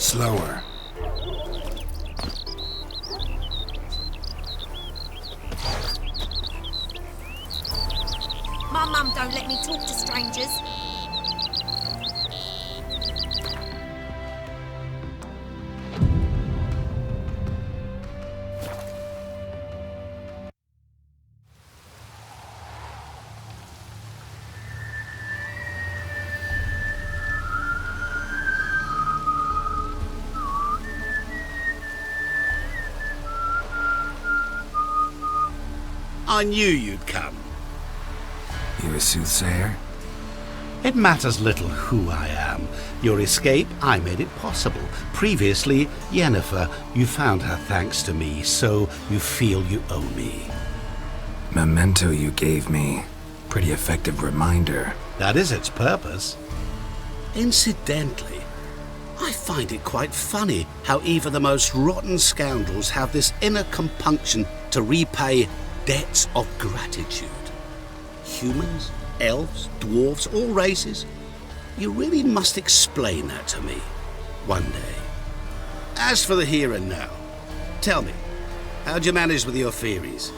Slower. My mum don't let me talk to strangers. I knew you'd come. You a soothsayer? It matters little who I am. Your escape, I made it possible. Previously, Yennefer, you found her thanks to me, so you feel you owe me. Memento you gave me. Pretty effective reminder. That is its purpose. Incidentally, I find it quite funny how even the most rotten scoundrels have this inner compunction to repay debts of gratitude. Humans, elves, dwarves, all races. You really must explain that to me one day. As for the here and now, tell me, how'd you manage with your theories?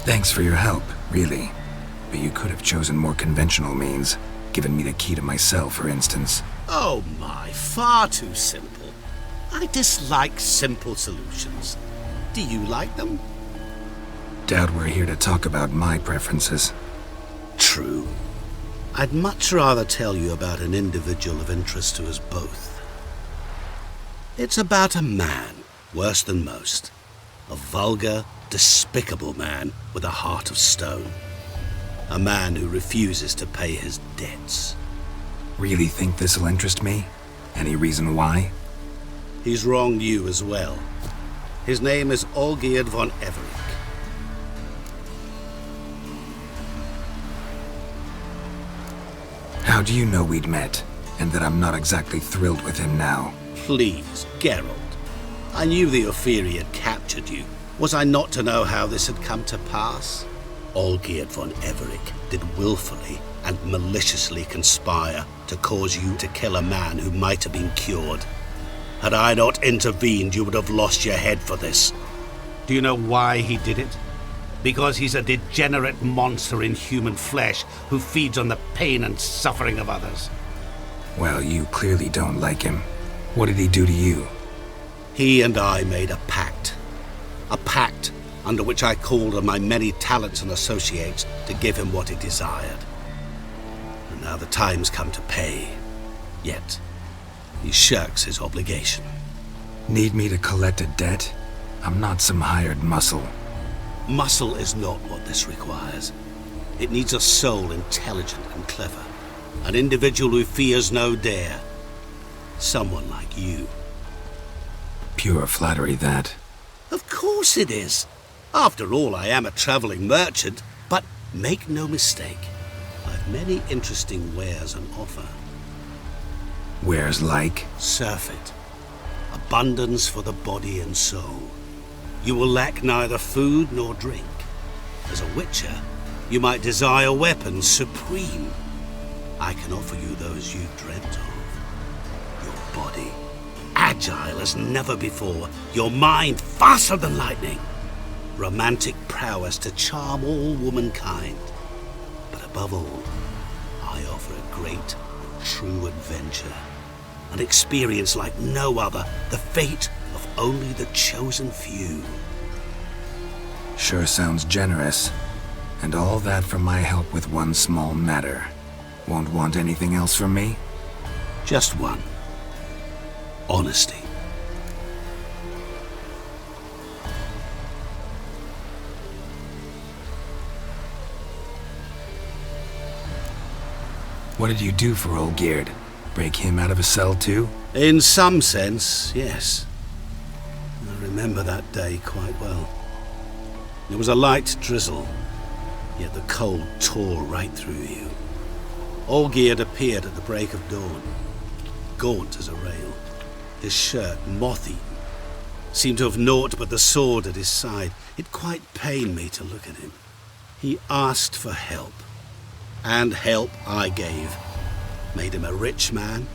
Thanks for your help, really. But you could have chosen more conventional means. Given me the key to my cell, for instance. Oh my, far too simple. I dislike simple solutions. Do you like them? Doubt we're here to talk about my preferences. True. I'd much rather tell you about an individual of interest to us both. It's about a man, worse than most. A vulgar, despicable man with a heart of stone. A man who refuses to pay his debts. Really think this'll interest me? Any reason why? He's wronged you as well. His name is Olgierd von Everec. How do you know we'd met, and that I'm not exactly thrilled with him now? Please, Geralt. I knew the Ophiri had captured you. Was I not to know how this had come to pass? Olgierd von Everec did willfully and maliciously conspire to cause you to kill a man who might have been cured. Had I not intervened, you would have lost your head for this. Do you know why he did it? Because he's a degenerate monster in human flesh who feeds on the pain and suffering of others. Well, you clearly don't like him. What did he do to you? He and I made a pact. A pact under which I called on my many talents and associates to give him what he desired. And now the time's come to pay. Yet he shirks his obligation. Need me to collect a debt? I'm not some hired muscle. Muscle is not what this requires. It needs a soul intelligent and clever. An individual who fears no dare. Someone like you. Pure flattery, that. Of course it is. After all, I am a traveling merchant. But make no mistake, I've many interesting wares on offer. Wares like? Surfeit. Abundance for the body and soul. You will lack neither food nor drink. As a witcher, you might desire weapons supreme. I can offer you those you dreamt of. Your body, agile as never before. Your mind, faster than lightning. Romantic prowess to charm all womankind. But above all, I offer a great, true adventure. An experience like no other, the fate of only the chosen few. Sure sounds generous. And all that for my help with one small matter. Won't want anything else from me? Just one. Honesty. What did you do for Olgierd? Break him out of a cell too? In some sense, yes. I remember that day quite well. There was a light drizzle, yet the cold tore right through you. Olgierd appeared at the break of dawn, gaunt as a rail, his shirt moth-eaten, seemed to have naught but the sword at his side. It quite pained me to look at him. He asked for help. and help I gave made him a rich man,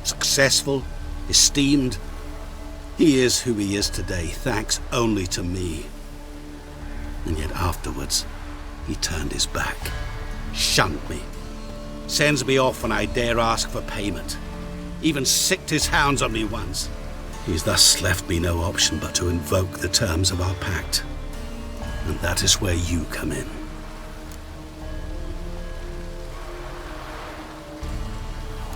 successful, esteemed. He is who he is today, thanks only to me. And yet afterwards, he turned his back, shunned me, sends me off when I dare ask for payment, even sicked his hounds on me once. He's thus left me no option but to invoke the terms of our pact. And that is where you come in.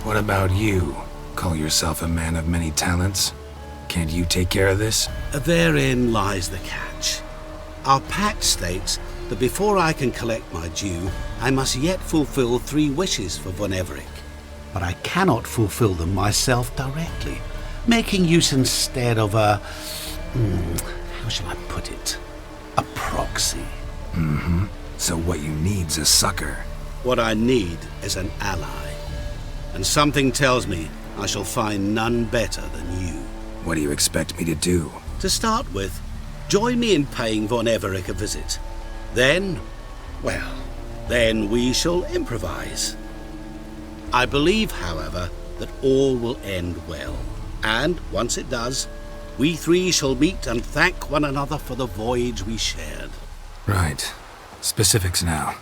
What about you? Call yourself a man of many talents? Can't you take care of this? Therein lies the catch. Our pact states that before I can collect my due, I must yet fulfill 3 wishes for Von Everec. But I cannot fulfill them myself directly, making use instead of a... how shall I put it? A proxy. So what you need's a sucker. What I need is an ally. And something tells me I shall find none better than you. What do you expect me to do? To start with, join me in paying Von Everec a visit. Then, well, then we shall improvise. I believe, however, that all will end well. And once it does, we 3 shall meet and thank one another for the voyage we shared. Right. Specifics now.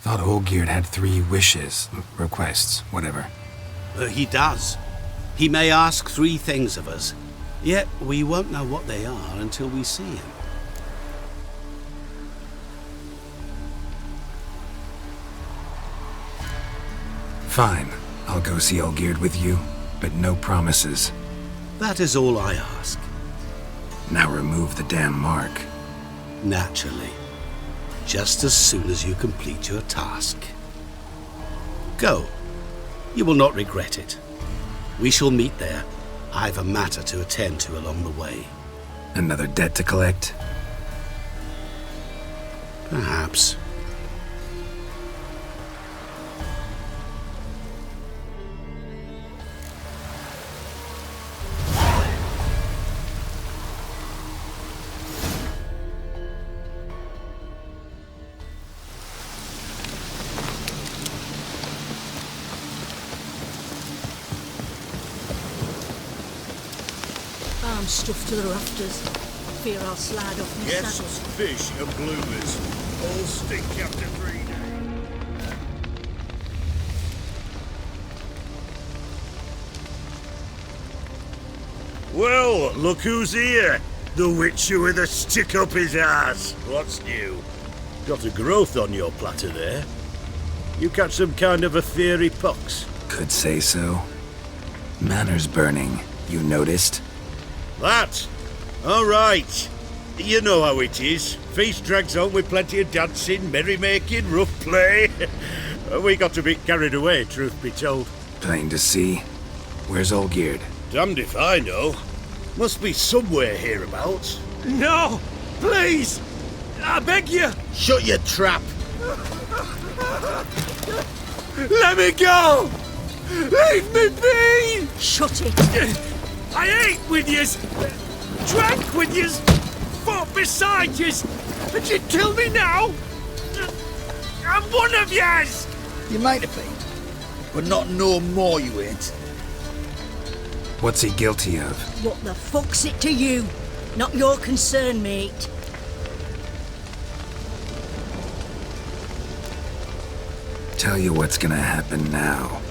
Thought Olgierd had 3 wishes, requests, whatever. He does. He may ask 3 things of us, yet we won't know what they are until we see him. Fine. I'll go see Olgierd with you, but no promises. That is all I ask. Now remove the damn mark. Naturally. Just as soon as you complete your task. Go. You will not regret it. We shall meet there. I've a matter to attend to along the way. Another debt to collect? Perhaps. I'm stuffed to the rafters. Fear I'll slide off my Yes, saddle. fish and bloomers. All stink after 3 days. Well, look who's here. The witcher with a stick up his ass. What's new? Got a growth on your platter there. You catch some kind of a fiery pox. Could say so. Manners burning, you noticed? That? All right. You know how it is. Feast drags on with plenty of dancing, merrymaking, rough play. We got a bit carried away, truth be told. Plain to see. Where's Olgierd? Damned if I know. Must be somewhere hereabouts. No! Please! I beg you! Shut your trap! Let me go! Leave me be! Shut it! I ate with yous! Drank with yous! Fought beside yous! And you'd kill me now? I'm one of yous! You might have been, but not no more you ain't. What's he guilty of? What the fuck's it to you? Not your concern, mate. Tell you what's gonna happen now.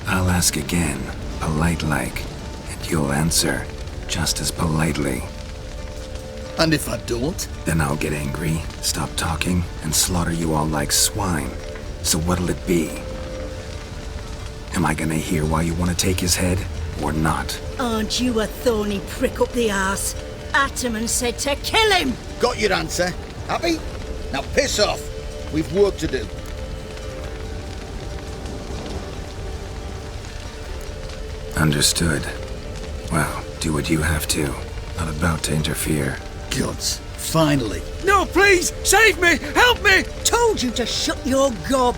I'll ask again, polite-like, and you'll answer just as politely. And if I don't? Then I'll get angry, stop talking, and slaughter you all like swine. So what'll it be? Am I gonna hear why you want to take his head, or not? Aren't you a thorny prick up the arse? Ataman said to kill him! Got your answer. Happy? Now piss off. We've work to do. Understood. Well, do what you have to. Not about to interfere. Gods, finally. No, please! Save me! Help me! Told you to shut your gob!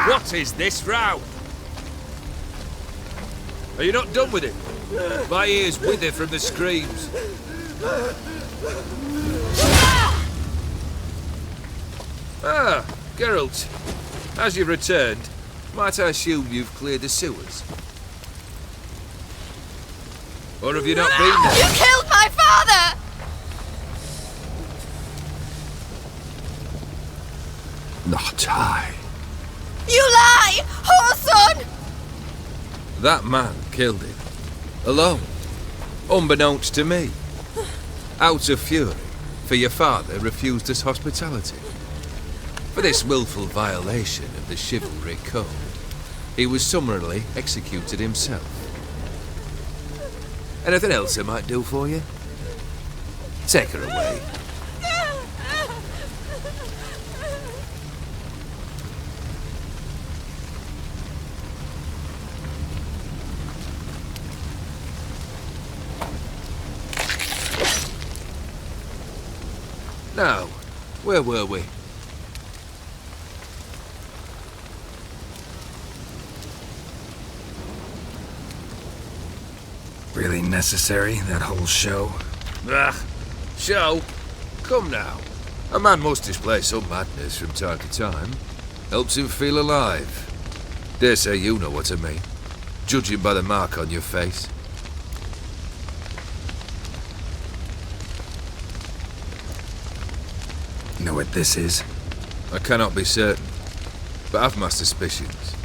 What is this row? Are you not done with it? My ears wither from the screams. Ah, Geralt. As you've returned, might I assume you've cleared the sewers? Or have you not been there? You killed my father! Not I. You lie! Whoreson! That man killed him. Alone. Unbeknownst to me. Out of fury, for your father refused us hospitality. For this willful violation of the chivalry code, he was summarily executed himself. Anything else I might do for you? Take her away. Now, where were we? Really necessary, that whole show? Ah, show? Come now. A man must display some madness from time to time. Helps him feel alive. Dare say you know what I mean. Judging by the mark on your face. Know what this is? I cannot be certain, but I've my suspicions.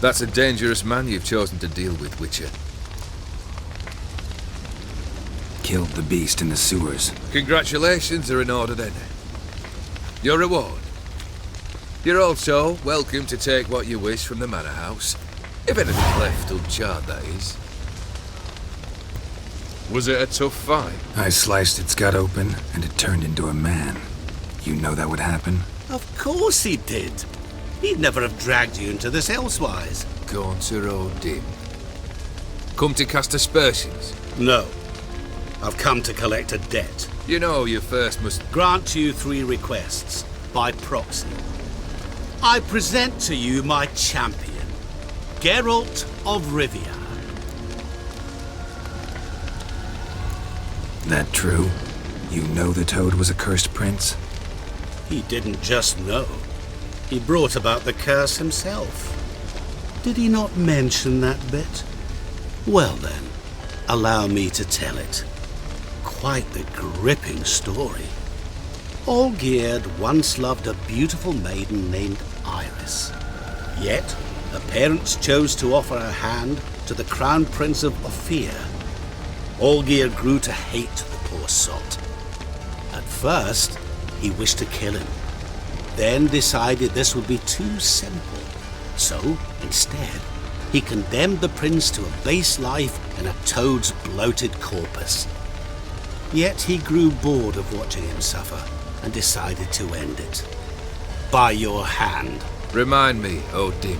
That's a dangerous man you've chosen to deal with, Witcher. Killed the beast in the sewers. Congratulations are in order then. Your reward. You're also welcome to take what you wish from the manor house. If anything left uncharred, that is. Was it a tough fight? I sliced its gut open, and it turned into a man. You know that would happen? Of course he did. He'd never have dragged you into this elsewise. Gaunter O'Dim. Come to cast aspersions? No. I've come to collect a debt. You know you first must... Grant you 3 requests, by proxy. I present to you my champion, Geralt of Rivia. That true? You know the Toad was a cursed prince? He didn't just know. He brought about the curse himself. Did he not mention that bit? Well then, allow me to tell it. Quite the gripping story. Olgierd once loved a beautiful maiden named Iris. Yet, her parents chose to offer her hand to the Crown Prince of Ophir. Olgierd grew to hate the poor sot. At first, he wished to kill him, then decided this would be too simple. So, instead, he condemned the prince to a base life in a toad's bloated corpus. Yet he grew bored of watching him suffer and decided to end it. By your hand. Remind me, O'Dim.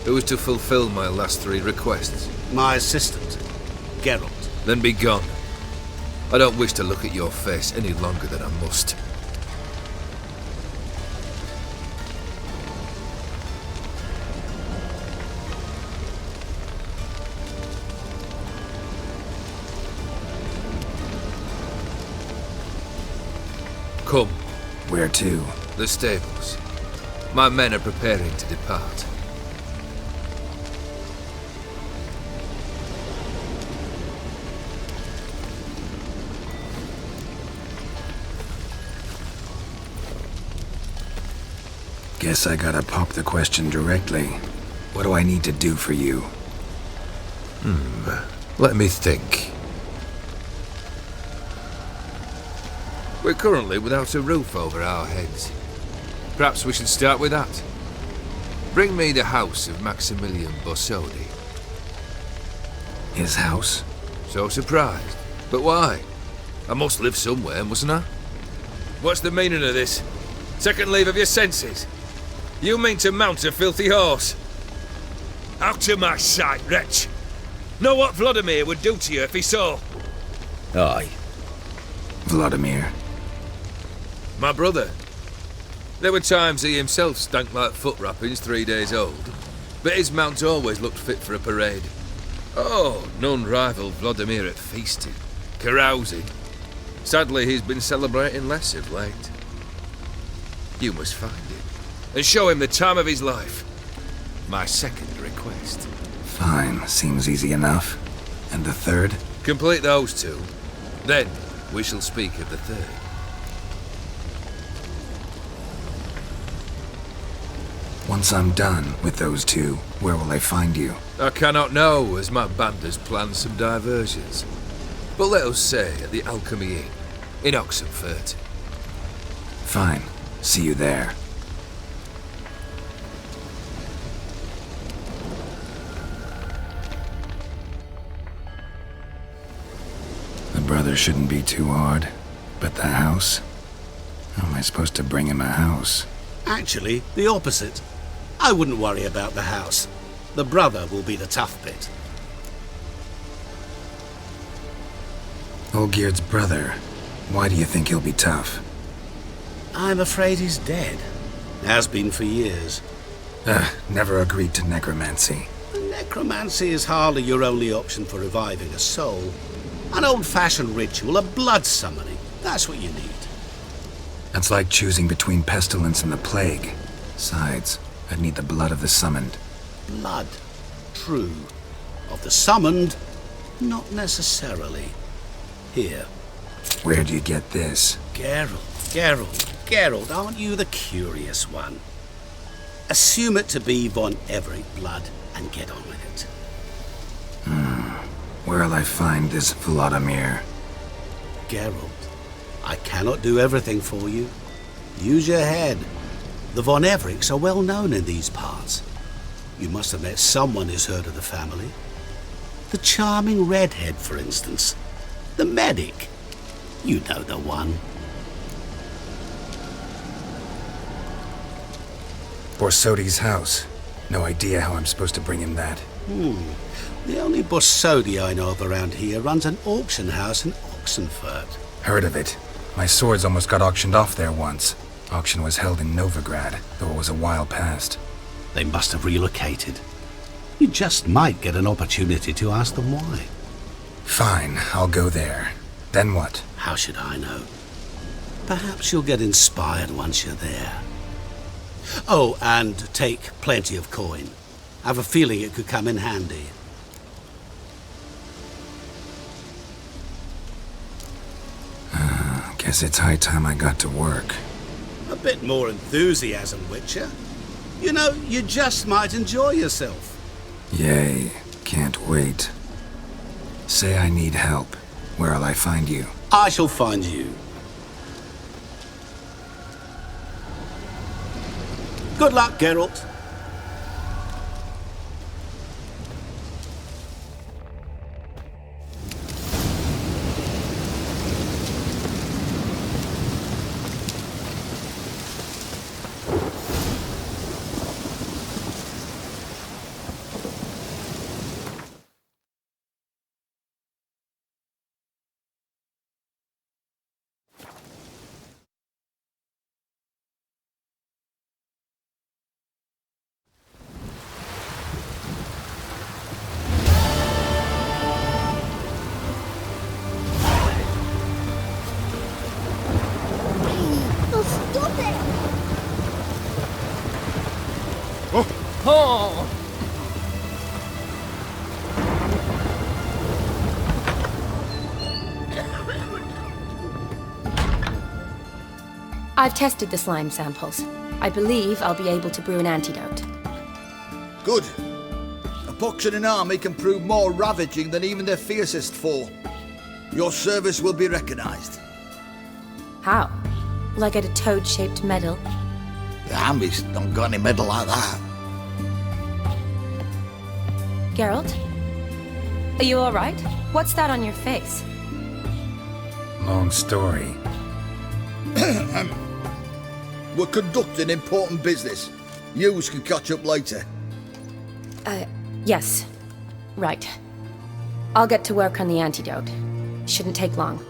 Who is to fulfill my last 3 requests? My assistant, Geralt. Then be gone. I don't wish to look at your face any longer than I must. Come. Where to? The stables. My men are preparing to depart. Guess I gotta pop the question directly. What do I need to do for you? Let me think. We're currently without a roof over our heads. Perhaps we should start with that. Bring me the house of Maximilian Borsodi. His house? So surprised. But why? I must live somewhere, mustn't I? What's the meaning of this? Second leave of your senses? You mean to mount a filthy horse? Out of my sight, wretch! Know what Vladimir would do to you if he saw? Aye. Vladimir. My brother. There were times he himself stank like foot wrappings 3 days old, but his mount always looked fit for a parade. Oh, none rivaled Vladimir at feasting, carousing. Sadly, he's been celebrating less of late. you must find him and show him the time of his life. My second request. Fine, seems easy enough. And the third? Complete those two. Then we shall speak of the third. Once I'm done with those two, where will I find you? I cannot know, as my band has planned some diversions. But let us say at the Alchemy Inn, in Oxenfurt. Fine. See you there. The brother shouldn't be too hard. But the house? How am I supposed to bring him a house? Actually, the opposite. I wouldn't worry about the house. The brother will be the tough bit. OLGIERD'S brother. Why do you think he'll be tough? I'm afraid he's dead. Has been for years. Never agreed to necromancy. Necromancy is hardly your only option for reviving a soul. An old-fashioned ritual, a blood summoning. That's what you need. That's like choosing between pestilence and the plague. Besides, I'd need the blood of the summoned. Blood. True. Of the summoned, not necessarily. Here. Where do you get this? Geralt, aren't you the curious one? Assume it to be von Everett blood and get on with it. Where'll I find this Vladimir? Geralt, I cannot do everything for you. Use your head. The von Evericks are well known in these parts. You must have met someone who's heard of the family. The charming redhead, for instance. The medic. You know the one. Borsodi's house. No idea how I'm supposed to bring him that. The only Borsodi I know of around here runs an auction house in Oxenfurt. Heard of it. My swords almost got auctioned off there once. Auction was held in Novigrad, though it was a while past. They must have relocated. You just might get an opportunity to ask them why. Fine, I'll go there. Then what? How should I know? Perhaps you'll get inspired once you're there. Oh, and take plenty of coin. I have a feeling it could come in handy. Guess it's high time I got to work. A bit more enthusiasm, Witcher. You know, you just might enjoy yourself. Yay, can't wait. Say I need help. Where'll I find you? I shall find you. Good luck, Geralt. I've tested the slime samples. I believe I'll be able to brew an antidote. Good. A pox in an army can prove more ravaging than even their fiercest foe. Your service will be recognized. How? Will I get a toad-shaped medal? The army's don't got any medal like that. Geralt? Are you alright? What's that on your face? Long story. We're conducting important business. Yous can catch up later. Yes. Right. I'll get to work on the antidote. Shouldn't take long.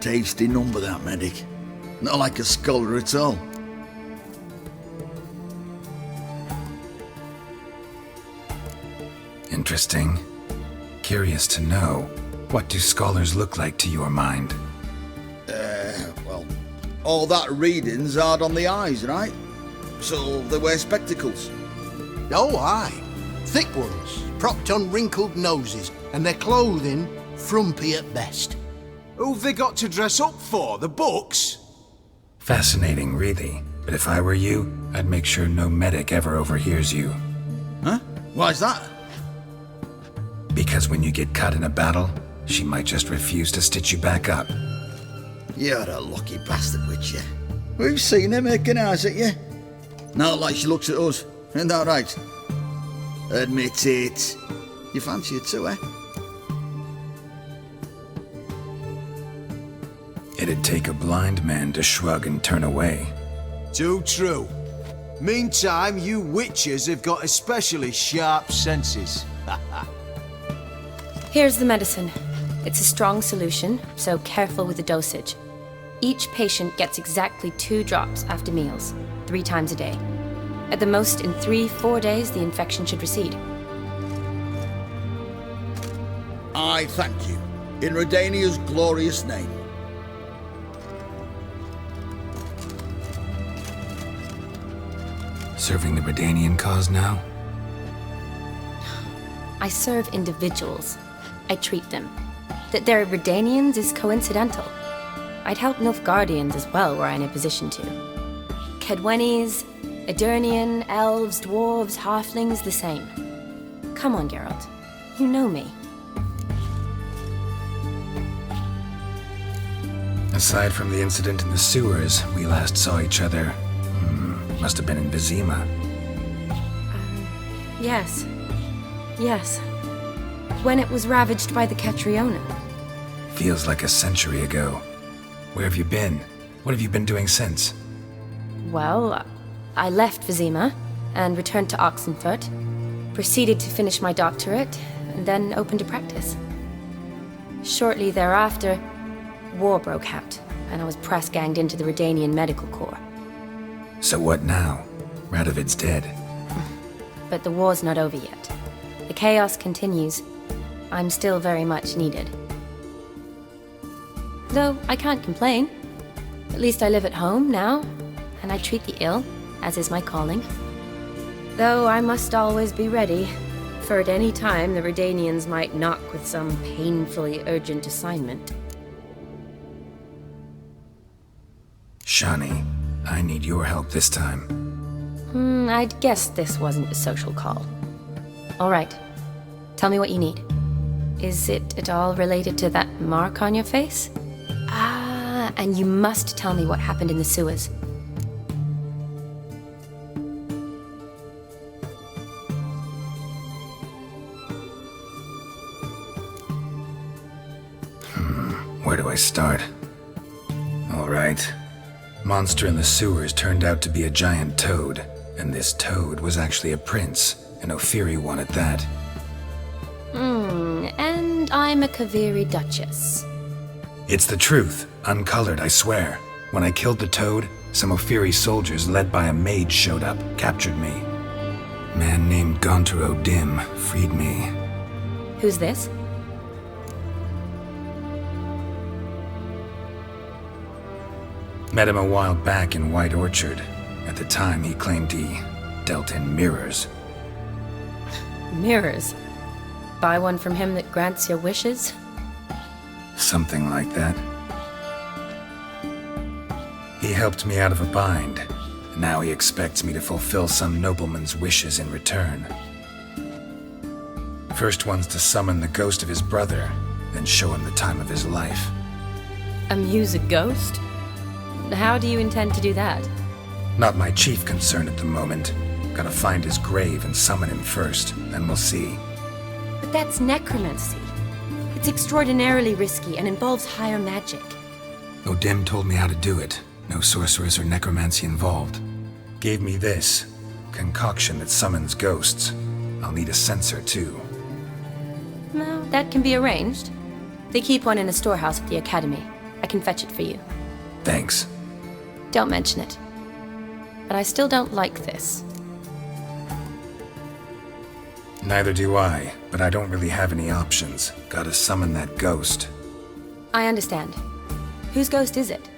Tasty number, that medic. Not like a scholar at all. Interesting. Curious to know. What do scholars look like to your mind? Well, all that reading's hard on the eyes, right? So they wear spectacles. Oh, aye. Thick ones, propped on wrinkled noses, and their clothing frumpy at best. Who've they got to dress up for? The books? Fascinating, really. But if I were you, I'd make sure no medic ever overhears you. Huh? Why's that? Because when you get cut in a battle, she might just refuse to stitch you back up. You're a lucky bastard, Witcher. We've seen her making eyes at you. Not like she looks at us. Ain't that right? Admit it. You fancy her too, eh? It'd take a blind man to shrug and turn away. Too true. Meantime, you witches have got especially sharp senses. Here's the medicine. It's a strong solution, so careful with the dosage. Each patient gets exactly 2 drops after meals, 3 times a day. At the most, in 3-4 days, the infection should recede. I thank you. In Redania's glorious name. Serving the Redanian cause now? I serve individuals. I treat them. That they're Redanians is coincidental. I'd help Nilfgaardians as well were I in a position to. Kedwenis, Edirnian, elves, dwarves, halflings, the same. Come on, Geralt. You know me. Aside from the incident in the sewers, we last saw each other. Must have been in Vizima. Yes. Yes. When it was ravaged by the Catriona. Feels like a century ago. Where have you been? What have you been doing since? Well, I left Vizima and returned to Oxenfurt, proceeded to finish my doctorate, and then opened a practice. Shortly thereafter, war broke out, and I was press-ganged into the Redanian Medical Corps. So what now? Radovid's dead. But the war's not over yet. The chaos continues. I'm still very much needed. Though I can't complain. At least I live at home now, and I treat the ill, as is my calling. Though I must always be ready, for at any time the Redanians might knock with some painfully urgent assignment. Shani, I need your help this time. I'd guessed this wasn't a social call. All right. Tell me what you need. Is it at all related to that mark on your face? Ah, and you must tell me what happened in the sewers. Where do I start? All right. Monster in the sewers turned out to be a giant toad, and this toad was actually a prince, an Ophiri one at that. And I'm a Kaviri Duchess. It's the truth, uncolored, I swear. When I killed the toad, some Ophiri soldiers led by a mage showed up, captured me. Man named Gontaro Dim freed me. Who's this? Met him a while back in White Orchard. At the time, he claimed he dealt in mirrors. Mirrors. Buy one from him that grants your wishes? Something like that. He helped me out of a bind. Now he expects me to fulfill some nobleman's wishes in return. First one's to summon the ghost of his brother, then show him the time of his life. Amuse a ghost? How do you intend to do that? Not my chief concern at the moment. Gotta find his grave and summon him first, then we'll see. But that's necromancy. It's extraordinarily risky and involves higher magic. Odim told me how to do it. No sorceress or necromancy involved. Gave me this concoction that summons ghosts. I'll need a censer too. Well, that can be arranged. They keep one in a storehouse at the academy. I can fetch it for you. Thanks. Don't mention it. But I still don't like this. Neither do I, but I don't really have any options. Gotta summon that ghost. I understand. Whose ghost is it?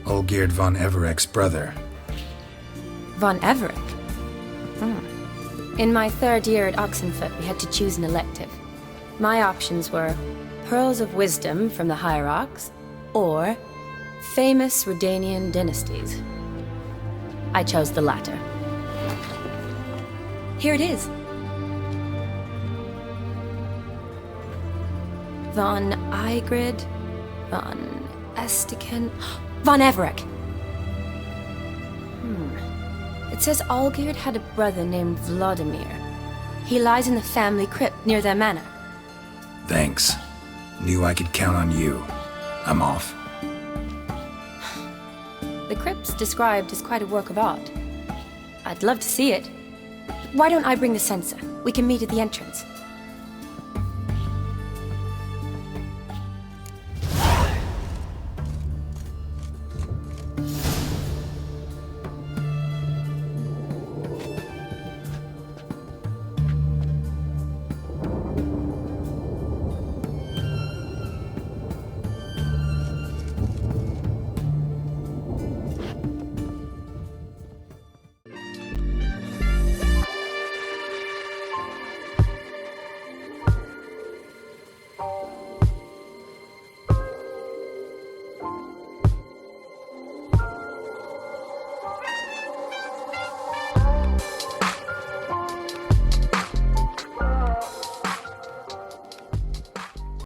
Olgierd von Everek's brother. Von Everek? In my third year at Oxenfoot, we had to choose an elective. My options were Pearls of Wisdom from the Hierarchs, or famous Redanian dynasties. I chose the latter. Here it is. Von Igrid, Von Estiken, Von Everek. It says Olgierd had a brother named Vladimir. He lies in the family crypt near their manor. Thanks. Knew I could count on you. I'm off. The crypt's described as quite a work of art. I'd love to see it. Why don't I bring the censer? We can meet at the entrance.